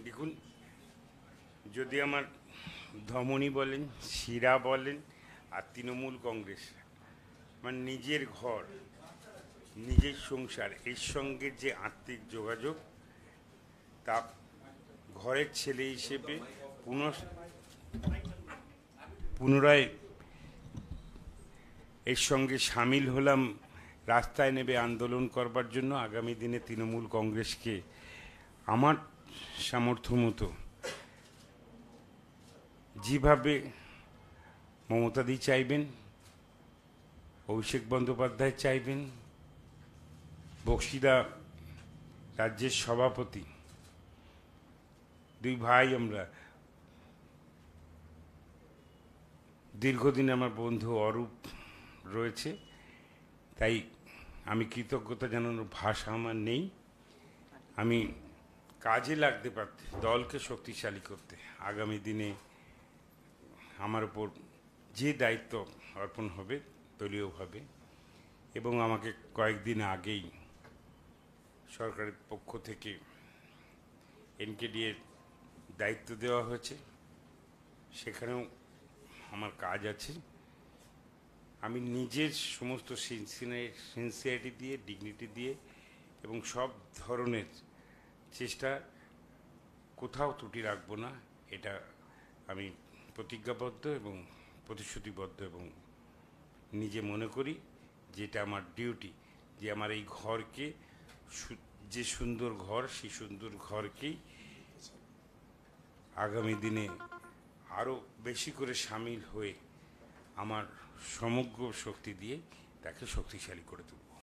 দেখুন, যদি আমার ধমনী বলেন, শিরা বলেন, আর তৃণমূল কংগ্রেস, আমার নিজের ঘর, নিজের সংসার, এর সঙ্গে যে আত্মিক যোগাযোগ, তা ঘরের ছেলে হিসেবে পুনরায় এর সঙ্গে সামিল হলাম রাস্তায় নেমে আন্দোলন করবার জন্য। আগামী দিনে তৃণমূল কংগ্রেসকে আমার সামর্থ্য মতো যেভাবে মমতাদি চাইবেন, অভিষেক বন্দ্যোপাধ্যায় চাইবেন, বক্সিদা রাজ্যের সভাপতি, দুই ভাই আমরা, দীর্ঘদিন আমার বন্ধু অরূপ রয়েছে, তাই আমি কৃতজ্ঞতা জানানোর ভাষা আমার নেই। আমি কাজে লাগতে পারতে, দলকে শক্তিশালী করতে আগামী দিনে আমার উপর যে দায়িত্ব অর্পণ হবে দলীয়ভাবে, এবং আমাকে কয়েকদিন আগেই সরকারের পক্ষ থেকে এনকেডিএর দায়িত্ব দেওয়া হয়েছে, সেখানেও আমার কাজ আছে। আমি নিজের সমস্ত সিনসিয়ারিটি দিয়ে, ডিগনিটি দিয়ে এবং সব ধরনের চেষ্টা, কোথাও ত্রুটি রাখবো না, এটা আমি প্রতিজ্ঞাবদ্ধ এবং প্রতিশ্রুতিবদ্ধ, এবং নিজে মনে করি যেটা আমার ডিউটি, যে আমার এই ঘরকে, যে সুন্দর ঘর, সেই সুন্দর ঘরকেই আগামী দিনে আরও বেশি করে সামিল হয়ে আমার সমগ্র শক্তি দিয়ে তাকে শক্তিশালী করে তুলব।